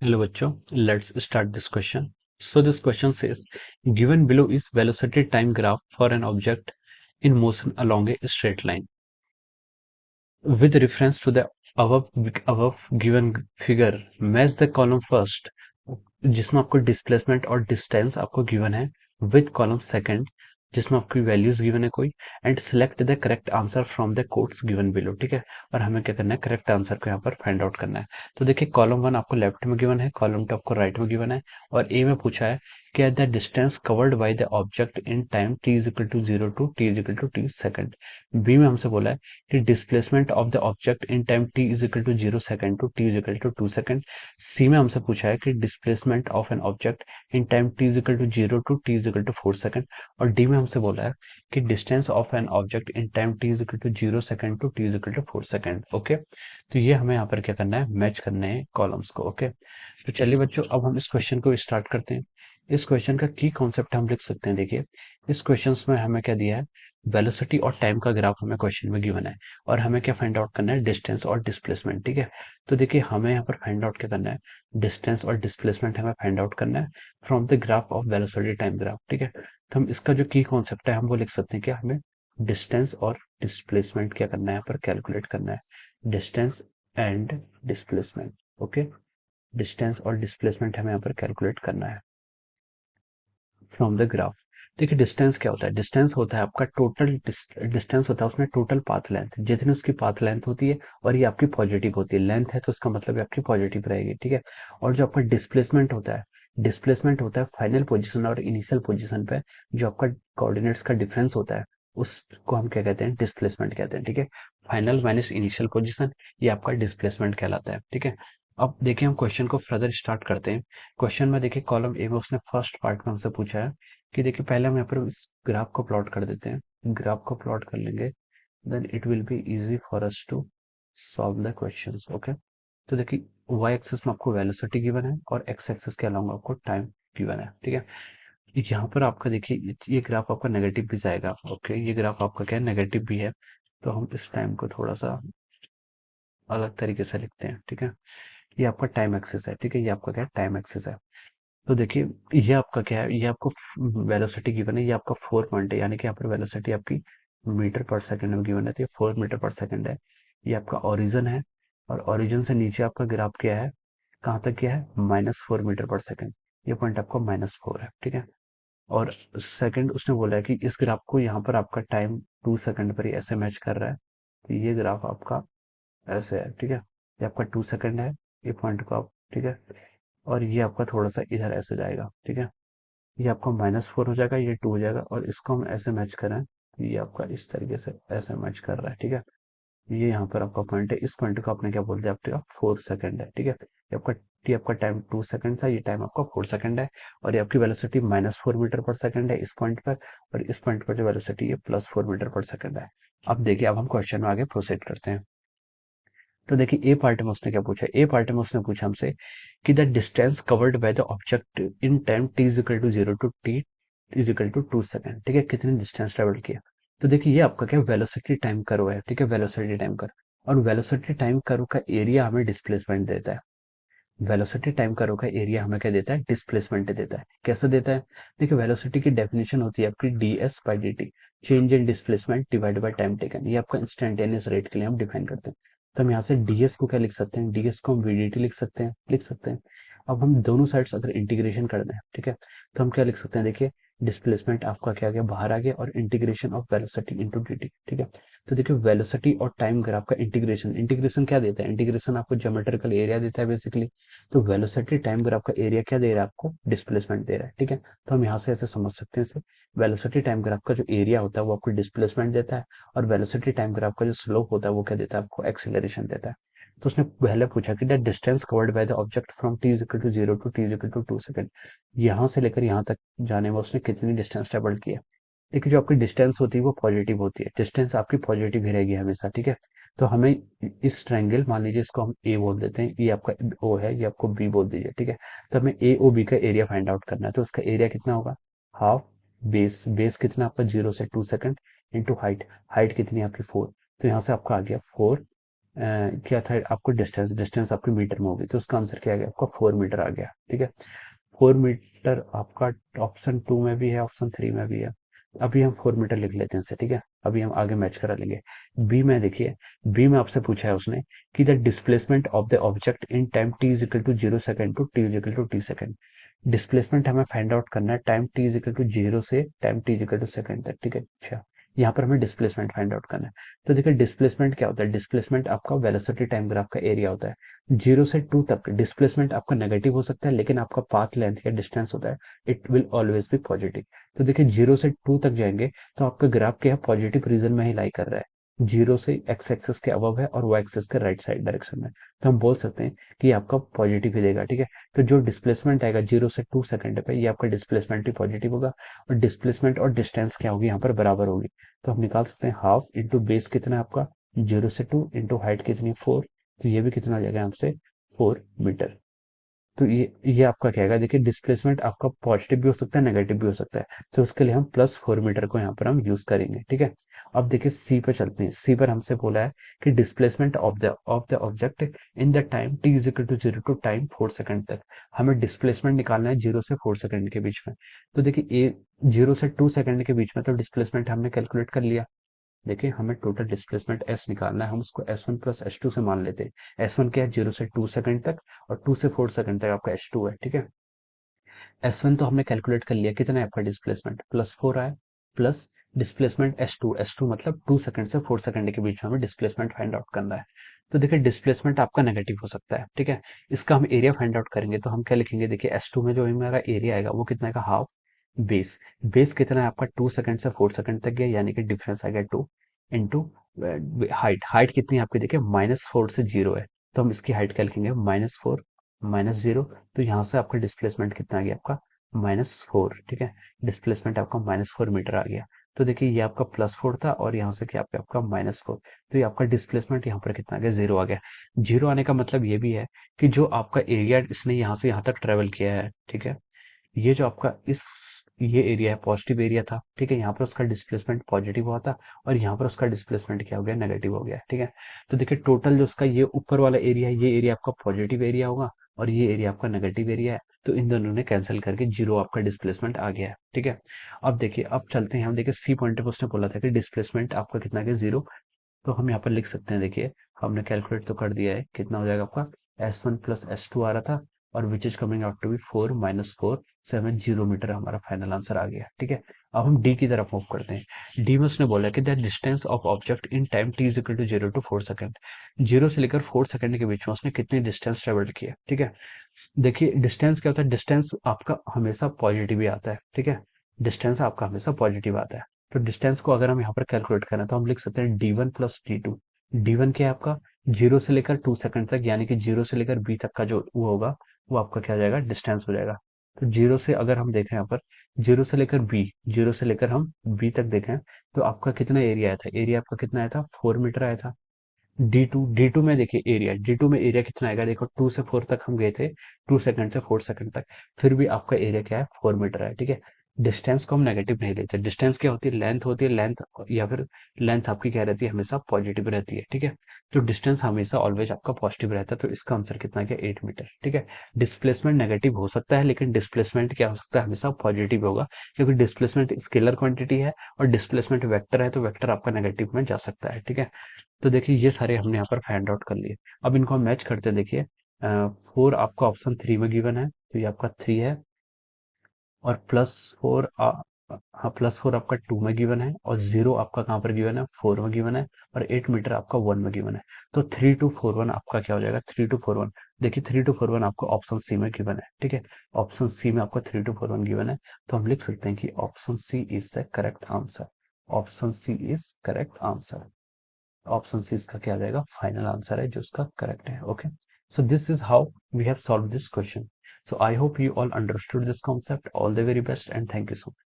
Hello बच्चों, let's start this question. So this question says, given below is velocity time graph for an object in motion along a straight line. With reference to the above given figure, match the column first, जिसमें आपको displacement और distance आपको given है, with column second जिसमें आपकी values given है कोई, and select the correct answer from the quotes given below. ठीक है, और हमें क्या करना है, करेक्ट आंसर को यहाँ पर फाइंड आउट करना है। तो देखिए कॉलम वन आपको लेफ्ट में गिवन है, कॉलम टू आपको राइट में गिवन है, और ए में पूछा है कि the distance covered by the object in time t is equal to 0 to t is equal to t second. B में हमसे बोला है कि displacement of the object in time t is equal to 0 second to t is equal to 2 second. सी में हमसे पूछा है कि displacement of an object in time t is equal to 0 to t is equal to 4 second. और D में हमसे बोला है कि distance of an object in time t is equal to 0 second to t is equal to 4 second. Okay, तो ये हमें यहाँ पर क्या करना है, मैच करने हैं कॉलम्स को। ओके, तो चलिए बच्चों अब हम इस क्वेश्चन को स्टार्ट करते हैं। इस क्वेश्चन का की कॉन्सेप्ट हम लिख सकते हैं। देखिए इस क्वेश्चन में हमें क्या दिया है, वेलोसिटी और टाइम का ग्राफ हमें क्वेश्चन में गिवन है, और हमें क्या फाइंड आउट करना है, डिस्टेंस और डिस्प्लेसमेंट। ठीक है, तो देखिए हमें यहाँ पर फाइंड आउट क्या करना है, डिस्टेंस और डिस्प्लेसमेंट हमें फाइंड आउट करना है from the graph of velocity time graph. ठीक है, तो हम इसका जो की कॉन्सेप्ट है हम वो लिख सकते हैं कि हमें डिस्टेंस और डिस्प्लेसमेंट क्या करना है, यहाँ पर कैलकुलेट करना है, distance and displacement. Okay, distance और डिस्प्लेसमेंट हमें यहाँ पर कैलकुलेट करना है फ्रॉम द ग्राफ। देखिए डिस्टेंस क्या होता है, डिस्टेंस होता है आपका टोटल डिस्टेंस होता है उसमें टोटल पाथ लेंथ, जितनी उसकी पाथ लेंथ होती है, और ये आपकी पॉजिटिव होती है, लेंथ है तो उसका मतलब आपकी पॉजिटिव रहेगी। ठीक है, और जो आपका डिस्प्लेसमेंट होता है, डिस्प्लेसमेंट होता है फाइनल पोजीशन और इनिशियल पोजीशन पे जो आपका कोऑर्डिनेट्स का डिफरेंस होता है, उसको हम क्या कहते हैं, डिस्प्लेसमेंट कहते हैं। ठीक है, फाइनल माइनस इनिशियल पोजीशन, ये आपका डिस्प्लेसमेंट कहलाता है। ठीक है, अब देखिए हम क्वेश्चन को फर्दर स्टार्ट करते हैं। क्वेश्चन में देखिए कॉलम ए में उसने फर्स्ट पार्ट में हमसे पूछा है कि देखिए पहले हम यहाँ पर इस ग्राफ को प्लॉट कर देते हैं, ग्राफ को प्लॉट कर लेंगे, then it will be easy for us to solve the questions. Okay, तो देखिए वाई एक्सिस में आपको वेलोसिटी गिवन है और एक्स एक्सिस के अलावा आपको टाइम गिवन है। ठीक है, यहाँ पर आपका देखिए ये ग्राफ आपका नेगेटिव भी जाएगा। ओके, ये ग्राफ आपका क्या है, नेगेटिव भी है, तो हम इस टाइम को थोड़ा सा अलग तरीके से लिखते हैं। ठीक है, ये आपका टाइम एक्सिस है। ठीक है, ये आपका क्या है, टाइम एक्सिस है। तो देखिए ये आपका क्या है, ये आपको वेलोसिटी गिवन है, ये आपका 4 पॉइंट है, यानी कि यहाँ पर वेलोसिटी आपकी मीटर पर सेकंड में गिवन है, तो ये 4 मीटर पर सेकंड है। ये आपका ओरिजिन है, और ओरिजिन से नीचे आपका ग्राफ क्या है, कहाँ तक क्या है, -4 मीटर पर सेकंड, ये पॉइंट आपका -4 है। ठीक है, और सेकंड उसने बोला है कि इस ग्राफ को यहाँ पर आपका टाइम 2 सेकंड पर ही ऐसे मैच कर रहा है, तो ये ग्राफ आपका ऐसे है। ठीक है, ये आपका 2 सेकंड है, ये पॉइंट को आप, ठीक है, और ये आपका थोड़ा सा इधर ऐसे जाएगा। ठीक है, ये आपका -4 हो जाएगा, ये 2 हो जाएगा, और इसको हम ऐसे मैच करें, ये आपका इस तरीके से ऐसे मैच कर रहा है। ठीक है, ये यहाँ पर आपका पॉइंट है, इस पॉइंट को आपने क्या बोल दिया, आपका 4 सेकंड है। ठीक है, ये आपका टाइम 2 सेकंड था, ये टाइम आपका 4 सेकंड है, और ये आपकी वेलोसिटी -4 मीटर पर सेकंड है इस पॉइंट पर, और इस पॉइंट पर जो वेलोसिटी है +4 मीटर पर सेकंड है। अब देखिए अब हम क्वेश्चन में आगे प्रोसीड करते हैं। तो देखिए ए पार्ट में उसने क्या पूछा, ए पार्ट में उसने पूछा हमसे कि the distance covered by the object in time t is equal to 0 to t is equal to 2 second. ठीक है, कितने डिस्टेंस ट्रेवल किया। तो देखिए ये आपका क्या, वेलोसिटी टाइम कर्व है। ठीक है, वेलोसिटी टाइम कर्व, और वेलोसिटी टाइम कर्व का एरिया हमें डिस्प्लेसमेंट देता है। वेलोसिटी टाइम कर्व का एरिया हमें क्या देता है, डिस्प्लेसमेंट देता है। कैसे देता है, देखिए वेलोसिटी की डेफिनेशन होती है आपकी ds/dt, change in displacement divide by time taken, ये आपका इंस्टेंटेनियस रेट के लिए हम डिफाइन करते हैं। तो हम यहाँ से ds को क्या लिख सकते हैं, ds को हम vdt लिख सकते हैं। अब हम दोनों साइड्स अगर इंटीग्रेशन कर दें, ठीक है, तो हम क्या लिख सकते हैं, देखिए डिस्प्लेसमेंट आपका क्या आ गया, बाहर आ गया, और integration of velocity into dt। ठीक है, तो देखिए वेलोसिटी और टाइम ग्राफ का इंटीग्रेशन, इंटीग्रेशन क्या देता है, इंटीग्रेशन आपको ज्योमेट्रिकल एरिया देता है बेसिकली। तो वेलोसिटी टाइम ग्राफ का एरिया क्या दे रहा है आपको, डिस्प्लेसमेंट दे रहा है। ठीक है, तो हम यहाँ से ऐसे समझ सकते हैं इसे, वेलोसिटी टाइम ग्राफ का जो एरिया होता है वो आपको डिस्प्लेसमेंट देता है, और वेलोसिटी टाइम ग्राफ का जो स्लोप होता है वो क्या देता है आपको, एक्सीलरेशन देता है। तो उसने पहले पूछा कि the distance covered by the object from t is equal to 0 to t is equal to 2 second, यहाँ से लेकर यहाँ तक जाने में उसने कितनी डिस्टेंस ट्रेवल किया। देखिए जो आपकी डिस्टेंस होती है वो पॉजिटिव होती है, डिस्टेंस आपकी पॉजिटिव ही रहेगी हमेशा। ठीक है, तो हमें इस ट्रायंगल, मान लीजिए इसको हम ए बोल देते हैं, ये आपका ओ है, ये आपको बी बोल दीजिए। ठीक है, तो हमें ए ओ बी का एरिया फाइंड आउट करना है, तो उसका एरिया कितना होगा, हाफ बेस, बेस कितना आपका 0 से 2 सेकंड इंटू हाइट, हाइट कितनी है आपकी 4, तो यहाँ से आपका आ गया 4 क्या था आपको, डिस्टेंस, डिस्टेंस आपकी मीटर में होगी, तो उसका आंसर क्या आ गया आपका 4 मीटर आ गया। ठीक है, 4 मीटर आपका ऑप्शन 2 में भी है, ऑप्शन 3 में भी है। अभी हम 4 मीटर लिख लेते हैं इसे। ठीक है, अभी हम आगे मैच करा लेंगे। बी में देखिए, बी में आपसे पूछा है उसने कि the displacement of the object in time t is equal to 0 second to t is equal to t second. Displacement हमें फाइंड आउट करना है time t is equal to 0 से time t is equal to second तक। ठीक है, अच्छा, यहाँ पर हमें डिस्प्लेसमेंट फाइंड आउट करना है। तो देखिए डिस्प्लेसमेंट क्या होता है, डिस्प्लेसमेंट आपका वेलोसिटी टाइम ग्राफ का एरिया होता है। 0 से 2 तक डिस्प्लेसमेंट आपका नेगेटिव हो सकता है, लेकिन आपका पाथ लेंथ या डिस्टेंस होता है, it will always be positive. तो देखिए 0 से 2 तक जाएंगे तो आपका ग्राफ क्या है, पॉजिटिव रीजन में ही लाई कर रहा है। 0 से एक्स एक्सेस के अबव है और वाई एक्सेस के राइट साइड डायरेक्शन में, तो हम बोल सकते हैं कि आपका पॉजिटिव ही देगा। ठीक है, तो जो डिस्प्लेसमेंट आएगा 0 से 2 सेकंड पे, ये आपका डिस्प्लेसमेंट ही पॉजिटिव होगा। और डिस्प्लेसमेंट और डिस्टेंस क्या होगी यहाँ पर, बराबर होगी। तो हम निकाल सकते हैं हाफ इंटू बेस कितना है आपका 0 से 2 इंटू हाइट कितनी 4, तो ये भी कितना आ जाएगा हमसे 4 मीटर। तो ये आपका क्या है, देखिए डिस्प्लेसमेंट आपका पॉजिटिव भी हो सकता है, नेगेटिव भी हो सकता है, तो उसके लिए हम +4 मीटर को यहाँ पर हम यूज करेंगे। ठीक है, अब देखिए सी पे चलते हैं। सी पर हमसे बोला है कि displacement of the object in the time t is equal to 0 to time 4 second तक। हमें डिस्प्लेसमेंट निकालना है 0 से 4 सेकंड के बीच में। तो देखिए 0 से 2 सेकंड के बीच में तो डिस्प्लेसमेंट हमने कैलकुलेट कर लिया। देखिए हमें टोटल डिस्प्लेसमेंट एस निकालना है, हम उसको S1 प्लस S2 से मान लेते हैं। S1 क्या है, 0 से 2 सेकंड तक, और 2 से 4 सेकंड तक आपका S2 है। ठीक है, S1 तो हमने कैलकुलेट कर लिया, कितना है आपका डिस्प्लेसमेंट, +4 आया, प्लस डिस्प्लेसमेंट S2 मतलब 2 सेकंड से 4 सेकंड के बीच में हमें डिस्प्लेसमेंट फाइंड आउट करना है। तो देखिए डिस्प्लेसमेंट आपका नेगेटिव हो सकता है। ठीक है, इसका हम एरिया फाइंड आउट करेंगे, तो हम क्या लिखेंगे, देखिए S2 में जो हमारा एरिया आएगा वो कितना आएगा, हाफ बेस। बेस कितना है आपका 2 सेकंड से 4 सेकंड तक गया, यानी कि डिफरेंस आ गया 2 इंटू हाइट। हाइट कितनी है आपकी, देखिए -4 से 0 है, तो हम इसकी हाइट क्या लिखेंगे, -4 -0। तो यहाँ से आपका डिस्प्लेसमेंट कितना आ गया आपका -4। ठीक है, डिस्प्लेसमेंट आपका -4 मीटर आ गया। तो देखिए ये आपका +4 था और यहाँ से क्या आपका आपका -4, तो ये आपका डिस्प्लेसमेंट यहाँ पर कितना आ गया, 0 आ गया। 0 आने का मतलब ये भी है कि जो आपका एरिया इसने यहाँ से यहाँ तक ट्रेवल किया है, ठीक है, ये जो आपका ये एरिया है पॉजिटिव एरिया था। ठीक है, यहाँ पर उसका डिस्प्लेसमेंट पॉजिटिव हुआ था और यहाँ पर उसका डिस्प्लेसमेंट क्या हो गया, नेगेटिव हो गया। ठीक है, तो देखिए टोटल जो उसका ये ऊपर वाला एरिया है, ये एरिया आपका पॉजिटिव एरिया होगा और ये एरिया आपका नेगेटिव एरिया है, तो इन दोनों ने कैंसिल करके 0 आपका डिस्प्लेसमेंट आ गया है। ठीक है, अब देखिए, अब चलते हैं हम, देखिए सी पॉइंट पे उसने बोला था कि डिस्प्लेसमेंट आपका कितना है, 0। तो हम यहाँ पर लिख सकते हैं, देखिए हमने कैलकुलेट तो कर दिया है, कितना हो जाएगा आपका S1 प्लस S2 आ रहा था, और which is coming out to be 4 - 4 70 metre हमारा फाइनल आंसर आ गया। ठीक है, अब हम डी की तरफ मूव करते हैं। डी में उसने बोला कि the distance of object in time t is equal to 0 to 4 second. 0 से लेकर 4 सेकंड के बीच में उसने कितनी डिस्टेंस ट्रेवल किया। ठीक है, देखिए डिस्टेंस क्या होता है, डिस्टेंस आपका हमेशा पॉजिटिव ही आता है। ठीक है, डिस्टेंस आपका हमेशा पॉजिटिव आता है। तो डिस्टेंस को अगर हम यहाँ पर कैलकुलेट करें तो हम लिख सकते हैं D1 प्लस D2। D1 क्या है आपका 0 से लेकर 2 सेकंड तक, यानी कि 0 से लेकर B तक का जो वो होगा, वो आपका क्या हो जाएगा, डिस्टेंस हो जाएगा। तो 0 से अगर हम देखें यहाँ पर, 0 से लेकर B, 0 से लेकर हम B तक देखें, तो आपका कितना एरिया आया था, एरिया आपका कितना आया था, 4 मीटर आया था। डी टू में देखिए एरिया, डी टू में एरिया कितना आएगा, देखो 2 से 4 तक हम गए थे, 2 सेकंड से 4 सेकंड तक, फिर भी आपका एरिया क्या है, 4 मीटर है। ठीक है, डिस्टेंस को हम नेगेटिव नहीं लेते, डिस्टेंस क्या होती है, लेंथ होती है, लेंथ, या फिर लेंथ आपकी क्या रहती है, हमेशा पॉजिटिव रहती है। ठीक है, तो डिस्टेंस हमेशा ऑलवेज आपका पॉजिटिव रहता है, तो इसका आंसर कितना गया, 8 मीटर। ठीक है, डिस्प्लेसमेंट नेगेटिव हो सकता है, लेकिन डिस्प्लेसमेंट क्या हो सकता है, हमेशा पॉजिटिव होगा, क्योंकि डिस्प्लेसमेंट स्केलर क्वांटिटी है और डिस्प्लेसमेंट वेक्टर है, तो वेक्टर आपका नेगेटिव में जा सकता है। ठीक है, तो देखिए ये सारे हमने यहाँ पर फाइंड आउट कर लिए। अब इनको हम मैच करते हैं, देखिए 4 आपका ऑप्शन 3 में गिवन है, तो ये आपका 3 है, और +4, हाँ +4 आपका 2 में गिवन है, और 0 आपका कहाँ पर गिवन है, 4 में गिवन है, और 8 मीटर आपका 1 में गिवन है। तो 3241 आपका क्या हो जाएगा, 3241। देखिए 3241 आपको ऑप्शन सी में गिवन है। ठीक है, ऑप्शन सी में आपका 3241 गिवन है, तो हम लिख सकते हैं कि option C is the correct answer. Option C is correct answer. Option C इसका क्या आ जाएगा, फाइनल आंसर है जो इसका करेक्ट है। Okay, so this is how we have solved this question. So I hope you all understood this concept. All the very best and thank you so much.